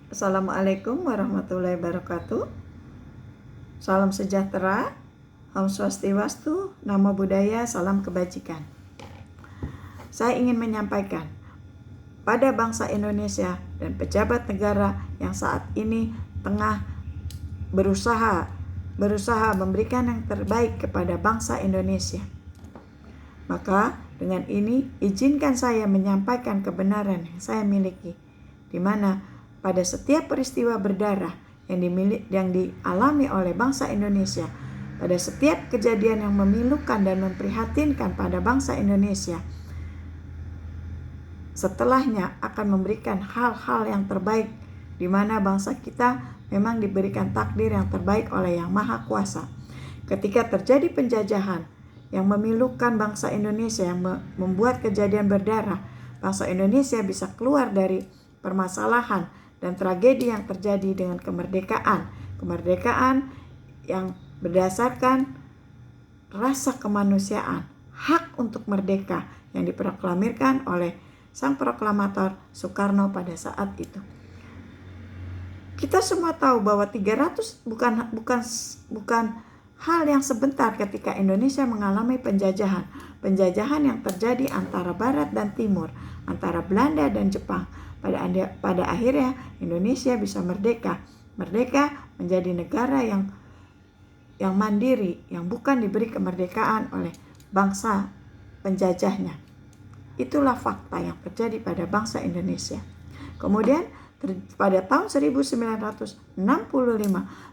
Assalamualaikum warahmatullahi wabarakatuh. Salam sejahtera, Om Swastiwastu, Namo Buddhaya, salam kebajikan. Saya ingin menyampaikan pada bangsa Indonesia dan pejabat negara yang saat ini tengah berusaha memberikan yang terbaik kepada bangsa Indonesia. Maka dengan ini izinkan saya menyampaikan kebenaran yang saya miliki, di mana pada setiap peristiwa berdarah yang dialami oleh bangsa Indonesia, pada setiap kejadian yang memilukan dan memprihatinkan pada bangsa Indonesia, setelahnya akan memberikan hal-hal yang terbaik, di mana bangsa kita memang diberikan takdir yang terbaik oleh Yang Maha Kuasa. Ketika terjadi penjajahan yang memilukan bangsa Indonesia, yang membuat kejadian berdarah, bangsa Indonesia bisa keluar dari permasalahan dan tragedi yang terjadi dengan kemerdekaan yang berdasarkan rasa kemanusiaan, hak untuk merdeka yang diproklamirkan oleh sang proklamator Soekarno pada saat itu. Kita semua tahu bahwa 300 bukan hal yang sebentar ketika Indonesia mengalami penjajahan yang terjadi antara Barat dan Timur, antara Belanda dan Jepang. Pada akhirnya Indonesia bisa merdeka menjadi negara yang mandiri, yang bukan diberi kemerdekaan oleh bangsa penjajahnya. Itulah fakta yang terjadi pada bangsa Indonesia. Kemudian pada tahun 1965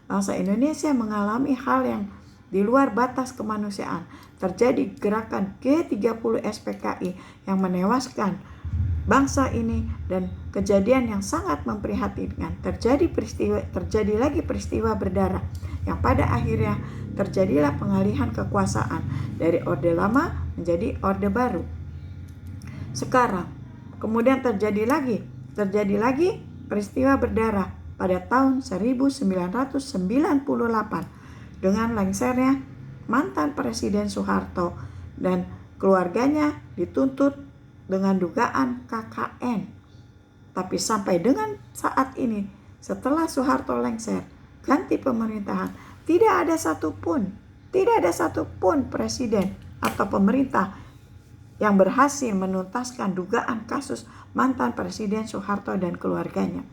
bangsa Indonesia mengalami hal yang di luar batas kemanusiaan. Terjadi gerakan G30 SPKI yang menewaskan bangsa ini dan kejadian yang sangat memprihatinkan. Terjadi lagi peristiwa berdarah yang pada akhirnya terjadilah pengalihan kekuasaan dari Orde Lama menjadi Orde Baru. Sekarang kemudian terjadi lagi peristiwa berdarah pada tahun 1998 dengan lengsernya mantan Presiden Soeharto dan keluarganya dituntut dengan dugaan KKN. Tapi sampai dengan saat ini, setelah Soeharto lengser, ganti pemerintahan, tidak ada satupun presiden atau pemerintah yang berhasil menuntaskan dugaan kasus mantan Presiden Soeharto dan keluarganya.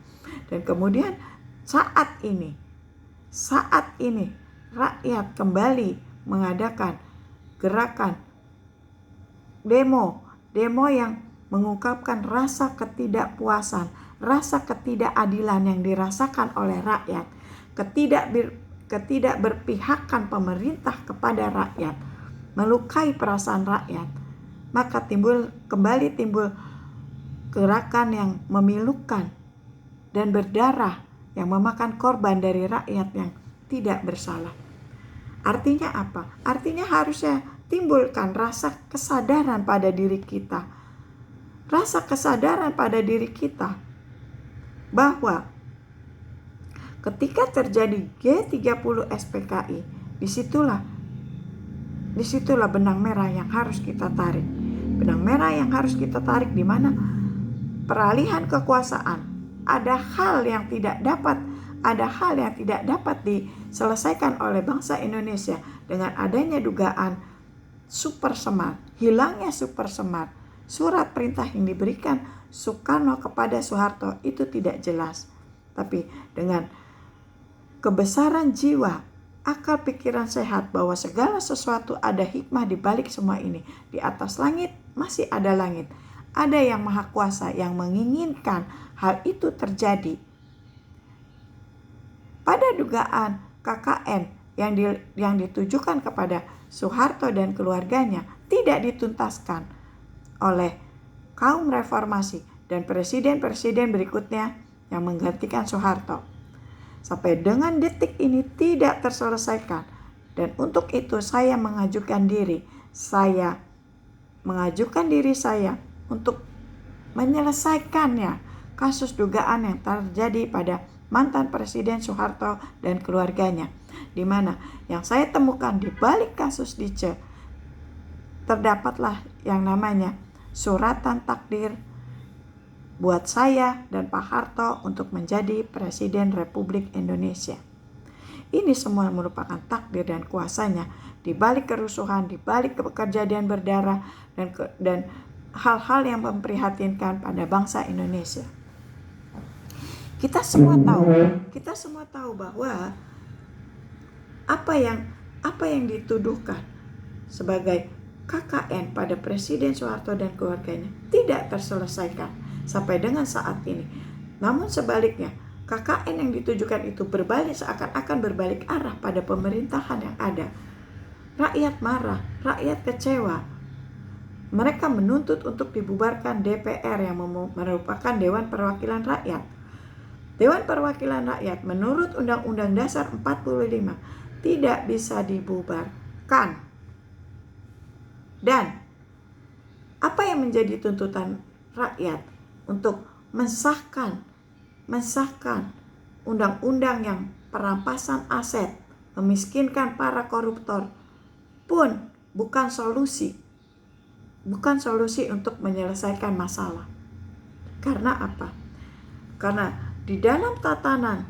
Dan kemudian saat ini rakyat kembali mengadakan gerakan demo yang mengungkapkan rasa ketidakpuasan, rasa ketidakadilan yang dirasakan oleh rakyat, ketidakberpihakan pemerintah kepada rakyat, melukai perasaan rakyat. Maka kembali timbul gerakan yang memilukan dan berdarah yang memakan korban dari rakyat yang tidak bersalah. Artinya apa? Artinya harusnya timbulkan rasa kesadaran pada diri kita. Rasa kesadaran pada diri kita bahwa ketika terjadi G30 SPKI, disitulah benang merah yang harus kita tarik. Benang merah yang harus kita tarik di mana peralihan kekuasaan. Ada hal yang tidak dapat diselesaikan oleh bangsa Indonesia dengan adanya dugaan super semar, hilangnya super semar. Surat perintah yang diberikan Soekarno kepada Soeharto itu tidak jelas. Tapi dengan kebesaran jiwa, akal pikiran sehat bahwa segala sesuatu ada hikmah di balik semua ini. Di atas langit masih ada langit. Ada yang maha kuasa yang menginginkan hal itu terjadi. Pada dugaan KKN yang ditujukan kepada Soeharto dan keluarganya tidak dituntaskan oleh kaum reformasi dan presiden-presiden berikutnya yang menggantikan Soeharto. Sampai dengan detik ini tidak terselesaikan. Dan untuk itu saya mengajukan diri saya untuk menyelesaikannya kasus dugaan yang terjadi pada mantan Presiden Soeharto dan keluarganya, di mana yang saya temukan di balik kasus Dice terdapatlah yang namanya suratan takdir buat saya dan Pak Harto untuk menjadi Presiden Republik Indonesia. Ini semua merupakan takdir dan kuasanya di balik kerusuhan, di balik kejadian berdarah dan hal-hal yang memprihatinkan pada bangsa Indonesia. Kita semua tahu bahwa apa yang dituduhkan sebagai KKN pada Presiden Soeharto dan keluarganya tidak terselesaikan sampai dengan saat ini. Namun sebaliknya, KKN yang ditujukan itu seakan-akan berbalik arah pada pemerintahan yang ada. Rakyat marah, rakyat kecewa. Mereka menuntut untuk dibubarkan DPR yang merupakan Dewan Perwakilan Rakyat. Dewan Perwakilan Rakyat menurut Undang-Undang Dasar 45 tidak bisa dibubarkan. Dan apa yang menjadi tuntutan rakyat untuk mensahkan undang-undang yang perampasan aset, memiskinkan para koruptor pun bukan solusi untuk menyelesaikan masalah. Karena apa? Karena di dalam tatanan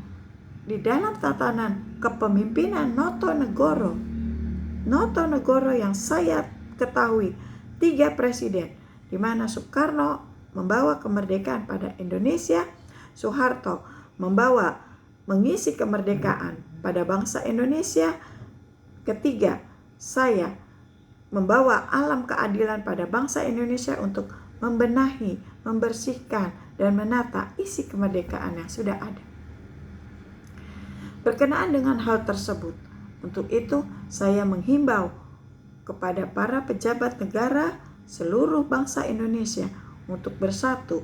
kepemimpinan Noto Negoro yang saya ketahui 3 presiden, di mana Soekarno membawa kemerdekaan pada Indonesia, Soeharto mengisi kemerdekaan pada bangsa Indonesia, ketiga saya membawa alam keadilan pada bangsa Indonesia untuk membenahi, membersihkan, dan menata isi kemerdekaan yang sudah ada. Berkenaan dengan hal tersebut, untuk itu saya menghimbau kepada para pejabat negara seluruh bangsa Indonesia untuk bersatu,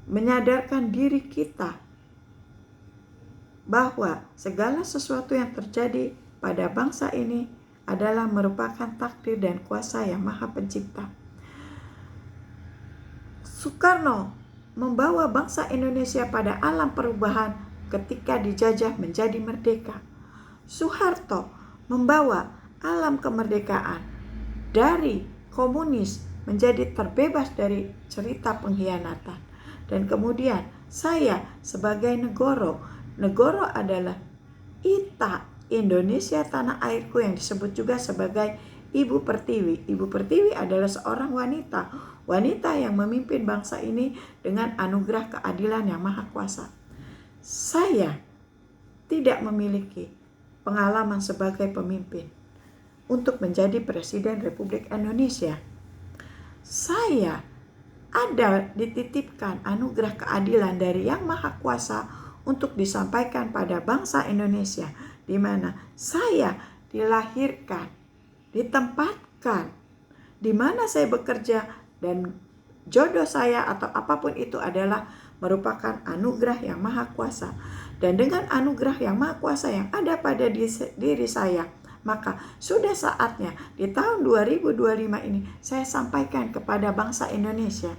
menyadarkan diri kita bahwa segala sesuatu yang terjadi pada bangsa ini adalah merupakan takdir dan kuasa yang Maha Pencipta. Soekarno membawa bangsa Indonesia pada alam perubahan ketika dijajah menjadi merdeka. Soeharto membawa alam kemerdekaan dari komunis menjadi terbebas dari cerita pengkhianatan. Dan kemudian saya sebagai Negoro adalah Ita, Indonesia tanah airku, yang disebut juga sebagai Ibu Pertiwi. Ibu Pertiwi adalah seorang wanita yang memimpin bangsa ini dengan anugerah keadilan yang maha kuasa. Saya tidak memiliki pengalaman sebagai pemimpin untuk menjadi Presiden Republik Indonesia. Saya dititipkan anugerah keadilan dari Yang Maha Kuasa untuk disampaikan pada bangsa Indonesia, di mana saya dilahirkan, ditempatkan, di mana saya bekerja, dan jodoh saya atau apapun itu adalah merupakan anugerah Yang Maha Kuasa. Dan dengan anugerah Yang Maha Kuasa yang ada pada diri saya, maka sudah saatnya di tahun 2025 ini saya sampaikan kepada bangsa Indonesia.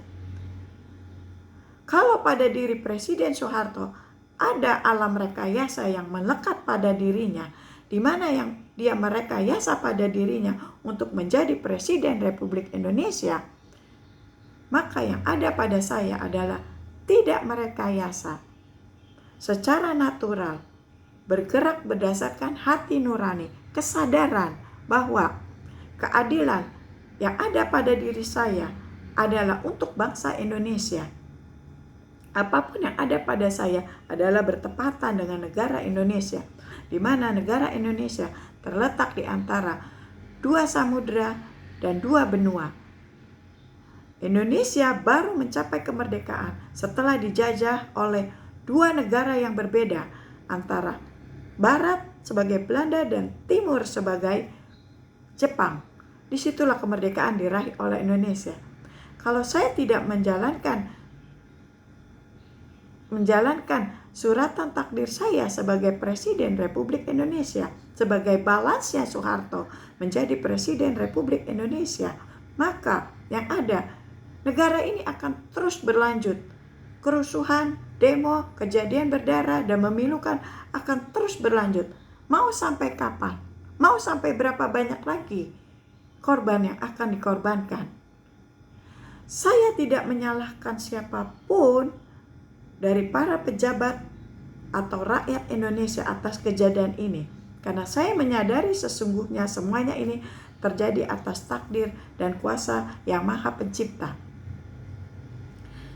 Kalau pada diri Presiden Soeharto ada alam rekayasa yang melekat pada dirinya, di mana yang dia merekayasa pada dirinya untuk menjadi Presiden Republik Indonesia, maka yang ada pada saya adalah tidak merekayasa, secara natural, bergerak berdasarkan hati nurani, kesadaran bahwa keadilan yang ada pada diri saya adalah untuk bangsa Indonesia. Apapun yang ada pada saya adalah bertepatan dengan negara Indonesia, di mana negara Indonesia terletak di antara 2 samudera dan 2 benua. Indonesia baru mencapai kemerdekaan setelah dijajah oleh 2 negara yang berbeda, antara Barat sebagai Belanda dan Timur sebagai Jepang. Disitulah kemerdekaan diraih oleh Indonesia. Kalau saya tidak menjalankan suratan takdir saya sebagai Presiden Republik Indonesia, sebagai balasnya Soeharto menjadi Presiden Republik Indonesia, maka yang ada, negara ini akan terus berlanjut. Kerusuhan, demo, kejadian berdarah, dan memilukan akan terus berlanjut. Mau sampai kapan? Mau sampai berapa banyak lagi korban yang akan dikorbankan? Saya tidak menyalahkan siapapun dari para pejabat atau rakyat Indonesia atas kejadian ini, karena saya menyadari sesungguhnya semuanya ini terjadi atas takdir dan kuasa Yang Maha Pencipta.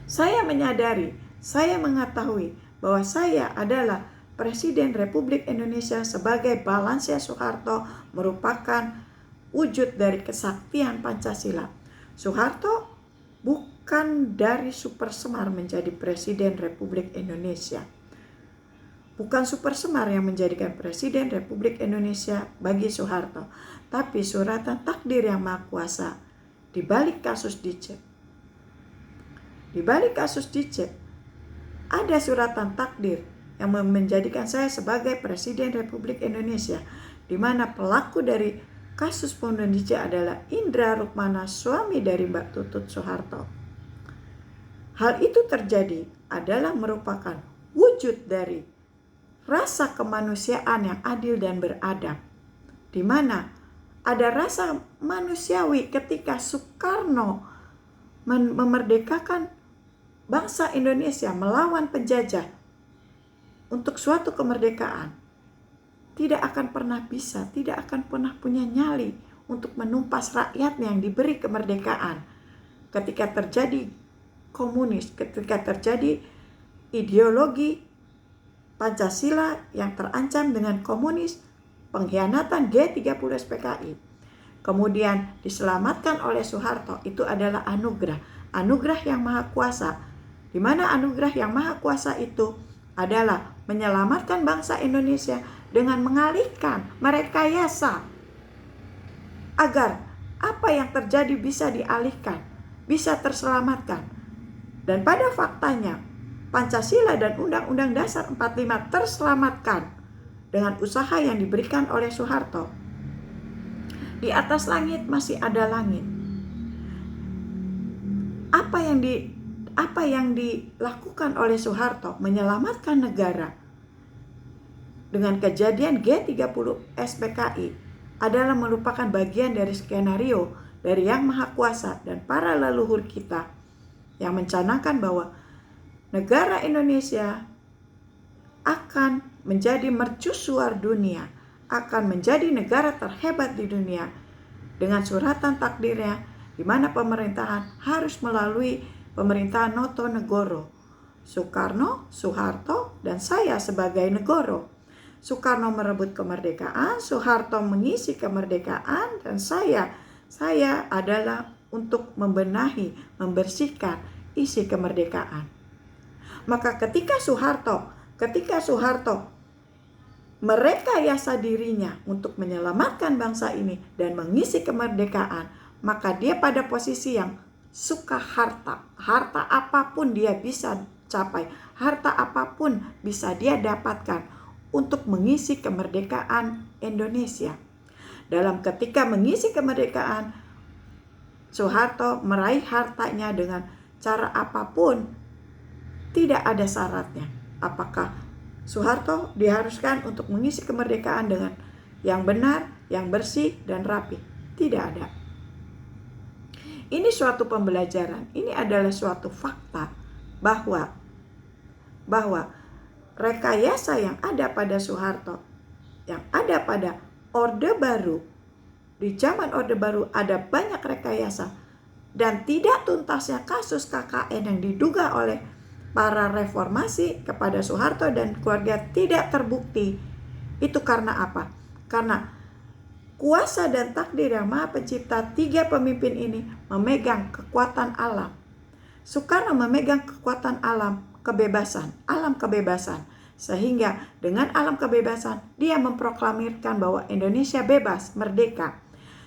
Saya menyadari, saya mengetahui bahwa saya adalah Presiden Republik Indonesia sebagai Balansia Soeharto merupakan wujud dari kesaktian Pancasila. Soeharto bukan dari Super Semar menjadi Presiden Republik Indonesia. Bukan Super Semar yang menjadikan Presiden Republik Indonesia bagi Soeharto, tapi suratan takdir Yang Maha Kuasa di balik kasus Dice. Di balik kasus Dice ada suratan takdir yang menjadikan saya sebagai Presiden Republik Indonesia, di mana pelaku dari kasus pembunuhan Dice adalah Indra Rukmana, suami dari Mbak Tutut Soeharto. Hal itu terjadi adalah merupakan wujud dari rasa kemanusiaan yang adil dan beradab, di mana ada rasa manusiawi ketika Soekarno memerdekakan bangsa Indonesia melawan penjajah untuk suatu kemerdekaan. Tidak akan pernah bisa, tidak akan pernah punya nyali untuk menumpas rakyat yang diberi kemerdekaan. Ketika terjadi komunis, ketika terjadi ideologi Pancasila yang terancam dengan komunis, pengkhianatan G30 SPKI, kemudian diselamatkan oleh Soeharto, itu adalah anugerah Yang Maha Kuasa, di mana anugerah Yang Maha Kuasa itu adalah menyelamatkan bangsa Indonesia dengan mengalihkan, merekayasa agar apa yang terjadi bisa dialihkan, bisa terselamatkan. Dan pada faktanya Pancasila dan Undang-Undang Dasar 45 terselamatkan dengan usaha yang diberikan oleh Soeharto. Di atas langit masih ada langit. Apa yang dilakukan oleh Soeharto menyelamatkan negara dengan kejadian G30 SPKI adalah merupakan bagian dari skenario dari Yang Maha Kuasa dan para leluhur kita yang mencanangkan bahwa negara Indonesia akan menjadi mercusuar dunia, akan menjadi negara terhebat di dunia dengan suratan takdirnya, di mana pemerintahan harus melalui pemerintahan Notonegoro. Soekarno, Soeharto, dan saya sebagai Negoro. Soekarno merebut kemerdekaan, Soeharto mengisi kemerdekaan, dan saya adalah untuk membenahi, membersihkan isi kemerdekaan. Maka ketika Soeharto merekayasa dirinya untuk menyelamatkan bangsa ini dan mengisi kemerdekaan, maka dia pada posisi yang suka harta apapun dia bisa capai, harta apapun bisa dia dapatkan untuk mengisi kemerdekaan Indonesia. Dalam ketika mengisi kemerdekaan, Soeharto meraih hartanya dengan cara apapun, tidak ada syaratnya. Apakah Soeharto diharuskan untuk mengisi kemerdekaan dengan yang benar, yang bersih, dan rapi? Tidak ada. Ini suatu pembelajaran, ini adalah suatu fakta bahwa rekayasa yang ada pada Soeharto, yang ada pada Orde Baru, di zaman Orde Baru ada banyak rekayasa, dan tidak tuntasnya kasus KKN yang diduga oleh para reformasi kepada Soeharto dan keluarga tidak terbukti. Itu karena apa? Karena kuasa dan takdir Yang Maha Pencipta, tiga pemimpin ini memegang kekuatan alam. Soekarno memegang kekuatan alam kebebasan. Sehingga dengan alam kebebasan dia memproklamirkan bahwa Indonesia bebas, merdeka.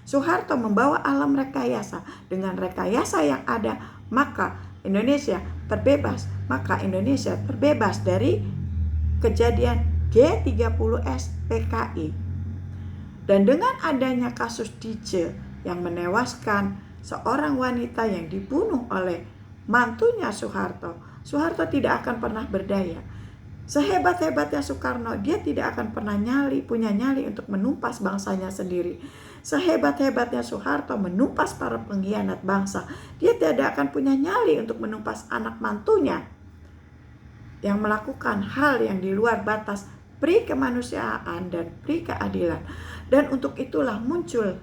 Soeharto membawa alam rekayasa. Dengan rekayasa yang ada, maka Indonesia terbebas. Maka Indonesia terbebas dari kejadian G30 SPKI. Dan dengan adanya kasus Dice yang menewaskan seorang wanita yang dibunuh oleh mantunya Soeharto, Soeharto tidak akan pernah berdaya. Sehebat-hebatnya Soekarno, dia tidak akan pernah punya nyali untuk menumpas bangsanya sendiri. Sehebat-hebatnya Soeharto menumpas para pengkhianat bangsa, dia tidak akan punya nyali untuk menumpas anak mantunya yang melakukan hal yang di luar batas pri kemanusiaan dan pri keadilan. Dan untuk itulah muncul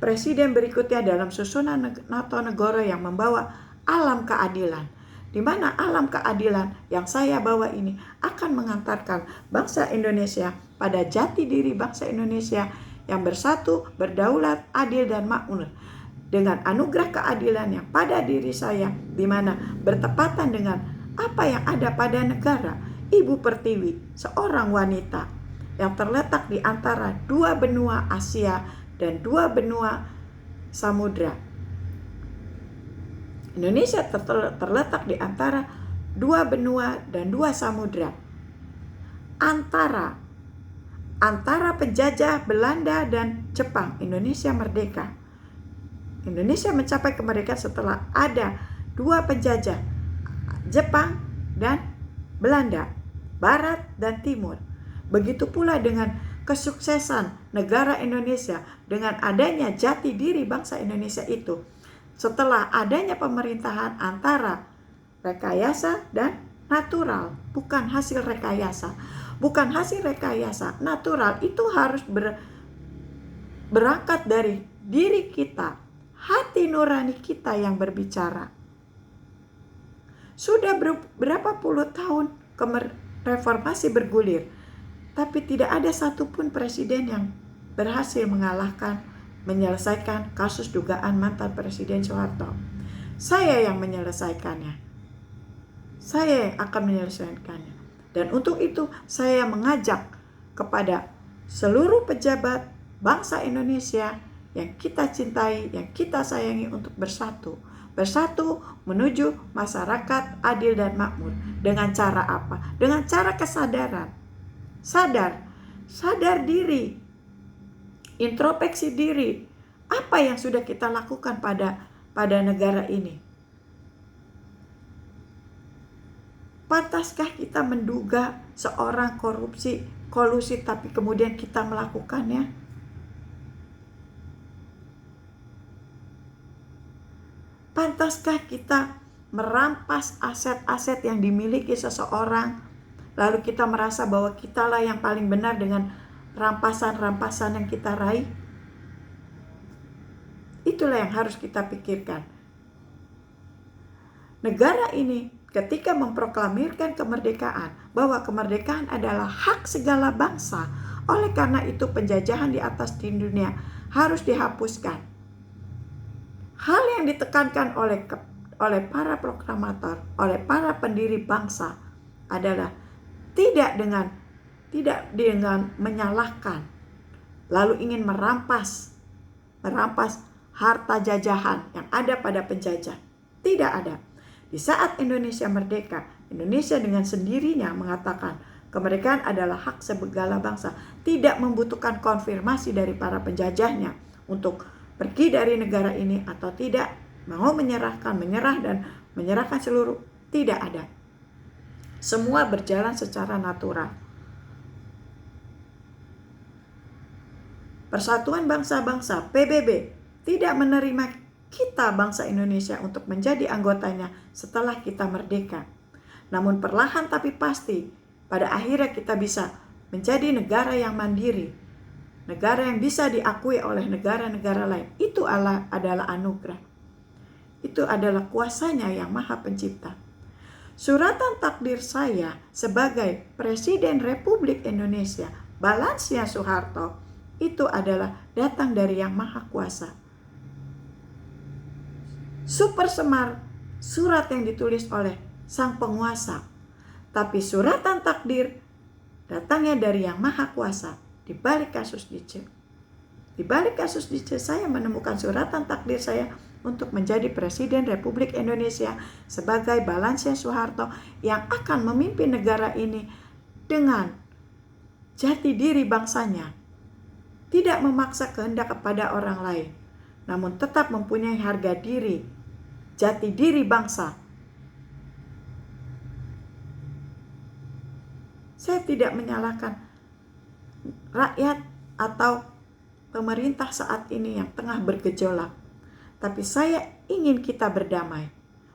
presiden berikutnya dalam susunan Natonegoro yang membawa alam keadilan, di mana alam keadilan yang saya bawa ini akan mengantarkan bangsa Indonesia pada jati diri bangsa Indonesia yang bersatu, berdaulat, adil, dan makmur, dengan anugerah keadilan yang pada diri saya, di mana bertepatan dengan apa yang ada pada negara Ibu Pertiwi, seorang wanita yang terletak di antara dua benua Asia dan dua benua samudra. Indonesia terletak di antara dua benua dan dua samudra. Antara penjajah Belanda dan Jepang, Indonesia merdeka. Indonesia mencapai kemerdekaan setelah ada dua penjajah, Jepang dan Belanda, Barat dan Timur. Begitu pula dengan kesuksesan negara Indonesia dengan adanya jati diri bangsa Indonesia itu, setelah adanya pemerintahan antara rekayasa dan natural, bukan hasil rekayasa. Bukan hasil rekayasa, natural itu harus berangkat dari diri kita, hati nurani kita yang berbicara. Sudah berapa puluh tahun reformasi bergulir, tapi tidak ada satupun presiden yang berhasil menyelesaikan kasus dugaan mantan Presiden Soeharto. Saya yang menyelesaikannya. Saya yang akan menyelesaikannya. Dan untuk itu saya mengajak kepada seluruh pejabat bangsa Indonesia yang kita cintai, yang kita sayangi untuk bersatu. Bersatu menuju masyarakat adil dan makmur. Dengan cara apa? Dengan cara kesadaran. Sadar diri. Introspeksi diri. Apa yang sudah kita lakukan pada negara ini? Pantaskah kita menduga seorang kolusi tapi kemudian kita melakukannya? Pantaskah kita merampas aset-aset yang dimiliki seseorang, lalu kita merasa bahwa kitalah yang paling benar dengan rampasan-rampasan yang kita raih? Itulah yang harus kita pikirkan. Negara ini ketika memproklamirkan kemerdekaan, bahwa kemerdekaan adalah hak segala bangsa, oleh karena itu penjajahan di atas di dunia harus dihapuskan. Hal yang ditekankan oleh para proklamator, oleh para pendiri bangsa adalah tidak dengan menyalahkan, lalu ingin merampas harta jajahan yang ada pada penjajah. Tidak ada. Di saat Indonesia merdeka, Indonesia dengan sendirinya mengatakan kemerdekaan adalah hak segala bangsa, tidak membutuhkan konfirmasi dari para penjajahnya untuk pergi dari negara ini atau tidak, mau menyerah dan menyerahkan seluruh, tidak ada. Semua berjalan secara natural. Persatuan Bangsa-Bangsa PBB tidak menerima kita bangsa Indonesia untuk menjadi anggotanya setelah kita merdeka. Namun perlahan tapi pasti, pada akhirnya kita bisa menjadi negara yang mandiri, negara yang bisa diakui oleh negara-negara lain. Itu adalah anugerah. Itu adalah kuasanya yang Maha Pencipta. Suratan takdir saya sebagai Presiden Republik Indonesia, balansnya Soeharto, itu adalah datang dari Yang Maha Kuasa. Super semar surat yang ditulis oleh sang penguasa, tapi suratan takdir datangnya dari Yang Maha Kuasa. Di balik kasus Dice, saya menemukan suratan takdir saya untuk menjadi Presiden Republik Indonesia sebagai balansnya Soeharto yang akan memimpin negara ini dengan jati diri bangsanya, tidak memaksa kehendak kepada orang lain, namun tetap mempunyai harga diri, jati diri bangsa. Saya tidak menyalahkan rakyat atau pemerintah saat ini yang tengah bergejolak. Tapi saya ingin kita berdamai,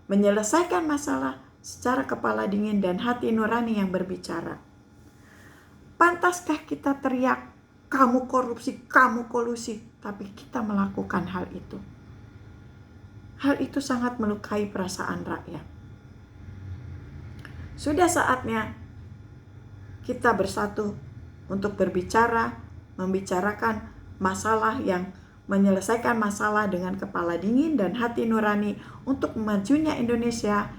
menyelesaikan masalah secara kepala dingin dan hati nurani yang berbicara. Pantaskah kita teriak, kamu korupsi, kamu kolusi, tapi kita melakukan hal itu? Hal itu sangat melukai perasaan rakyat. Sudah saatnya kita bersatu untuk berbicara, membicarakan masalah yang menyelesaikan masalah dengan kepala dingin dan hati nurani untuk memajunya Indonesia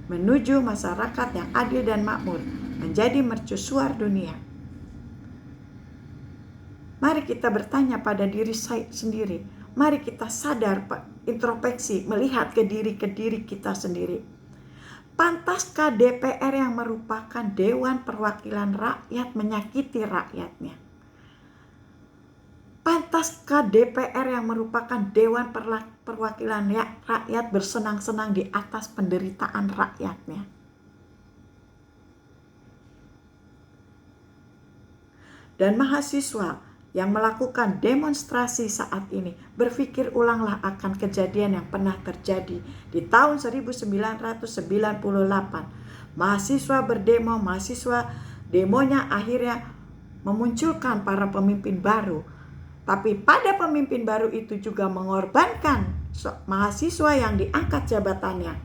menuju masyarakat yang adil dan makmur, menjadi mercusuar dunia. Mari kita bertanya pada diri saya sendiri. Mari kita sadar, introspeksi, melihat ke diri kita sendiri. Pantaskah DPR yang merupakan Dewan Perwakilan Rakyat menyakiti rakyatnya? Pantaskah DPR yang merupakan Dewan Perwakilan Rakyat bersenang-senang di atas penderitaan rakyatnya? Dan mahasiswa yang melakukan demonstrasi saat ini, berpikir ulanglah akan kejadian yang pernah terjadi di tahun 1998. Mahasiswa berdemo, mahasiswa demonya akhirnya memunculkan para pemimpin baru. Tapi pada pemimpin baru itu juga mengorbankan mahasiswa yang diangkat jabatannya,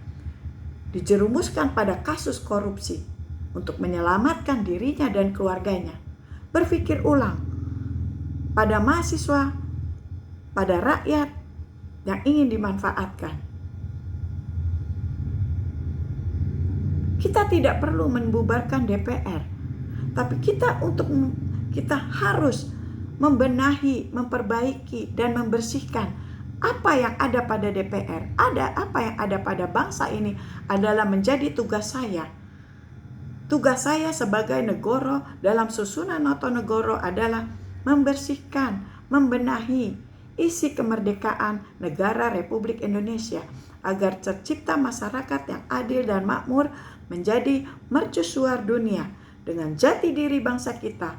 dijerumuskan pada kasus korupsi untuk menyelamatkan dirinya dan keluarganya. Berpikir ulang pada mahasiswa, pada rakyat yang ingin dimanfaatkan. Kita tidak perlu membubarkan DPR, tapi kita harus membenahi, memperbaiki, dan membersihkan apa yang ada pada DPR. Apa yang ada pada bangsa ini adalah menjadi tugas saya. Tugas saya sebagai negoro dalam susunan Notonegoro adalah membersihkan, membenahi isi kemerdekaan negara Republik Indonesia agar tercipta masyarakat yang adil dan makmur, menjadi mercusuar dunia dengan jati diri bangsa kita,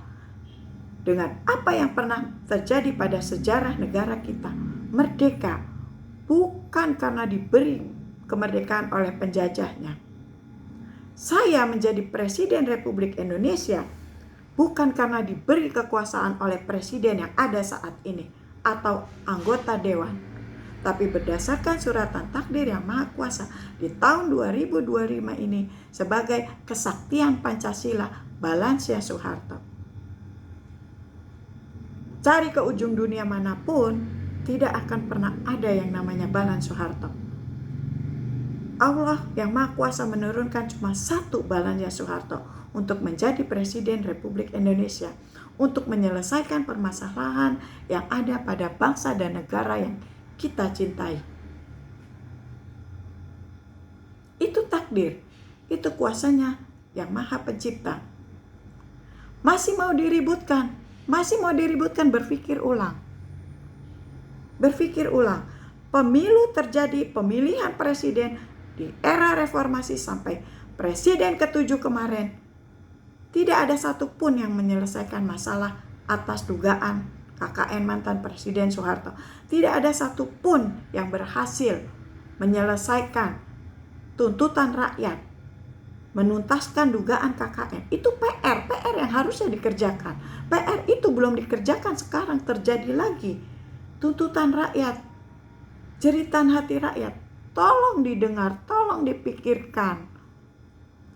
dengan apa yang pernah terjadi pada sejarah negara kita. Merdeka bukan karena diberi kemerdekaan oleh penjajahnya. Saya menjadi Presiden Republik Indonesia bukan karena diberi kekuasaan oleh presiden yang ada saat ini atau anggota dewan, tapi berdasarkan suratan takdir yang maha kuasa di tahun 2025 ini sebagai kesaktian Pancasila Balansia Soeharto. Cari ke ujung dunia manapun, tidak akan pernah ada yang namanya Balan Soeharto. Allah yang maha kuasa menurunkan cuma satu Balansia Soeharto untuk menjadi Presiden Republik Indonesia, untuk menyelesaikan permasalahan yang ada pada bangsa dan negara yang kita cintai. Itu takdir, itu kuasanya yang maha pencipta. Masih mau diributkan, berpikir ulang. Berpikir ulang. Pemilu terjadi, pemilihan presiden di era reformasi sampai presiden ke-7 kemarin. Tidak ada satupun yang menyelesaikan masalah atas dugaan KKN mantan Presiden Soeharto. Tidak ada satupun yang berhasil menyelesaikan tuntutan rakyat, menuntaskan dugaan KKN. Itu PR yang harusnya dikerjakan. PR itu belum dikerjakan, sekarang terjadi lagi. Tuntutan rakyat, jeritan hati rakyat, tolong didengar, tolong dipikirkan.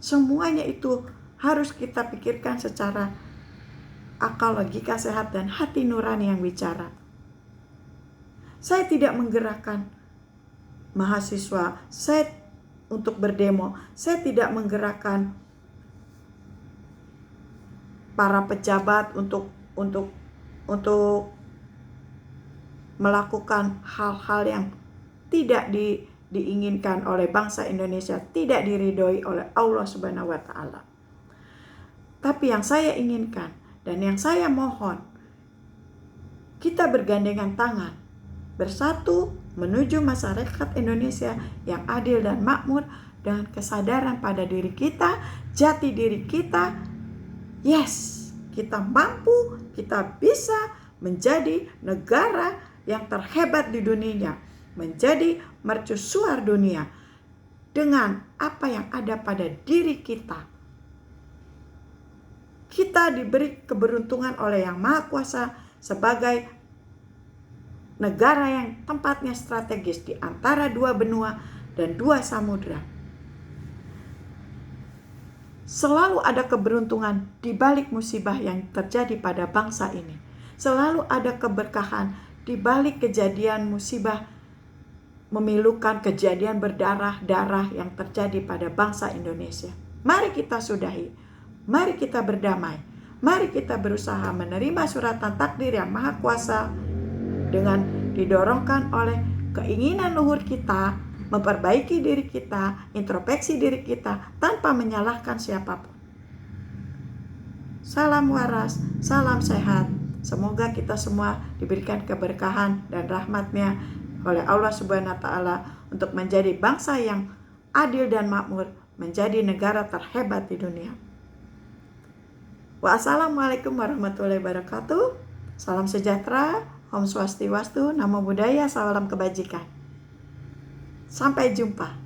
Semuanya itu harus kita pikirkan secara akal, logika sehat, dan hati nurani yang bicara. Saya tidak menggerakkan mahasiswa untuk berdemo. Saya tidak menggerakkan para pejabat untuk melakukan hal-hal yang tidak diinginkan oleh bangsa Indonesia, tidak diridhoi oleh Allah Subhanahu wa taala. Tapi yang saya inginkan dan yang saya mohon, kita bergandengan tangan, bersatu menuju masyarakat Indonesia yang adil dan makmur, dengan kesadaran pada diri kita, jati diri kita. Yes, kita mampu, kita bisa menjadi negara yang terhebat di dunia, menjadi mercusuar dunia dengan apa yang ada pada diri kita. Kita diberi keberuntungan oleh Yang Maha Kuasa sebagai negara yang tempatnya strategis di antara dua benua dan dua samudra. Selalu ada keberuntungan di balik musibah yang terjadi pada bangsa ini. Selalu ada keberkahan di balik kejadian musibah memilukan, kejadian berdarah-darah yang terjadi pada bangsa Indonesia. Mari kita sudahi. Mari kita berdamai. Mari kita berusaha menerima suratan takdir Yang Maha Kuasa dengan didorongkan oleh keinginan luhur kita, memperbaiki diri kita, introspeksi diri kita tanpa menyalahkan siapapun. Salam waras, salam sehat. Semoga kita semua diberikan keberkahan dan rahmat-Nya oleh Allah Subhanahu wa Ta'ala untuk menjadi bangsa yang adil dan makmur, menjadi negara terhebat di dunia. Wassalamualaikum warahmatullahi wabarakatuh. Salam sejahtera, Om Swastiwastu, Namo Buddhaya, salam kebajikan. Sampai jumpa.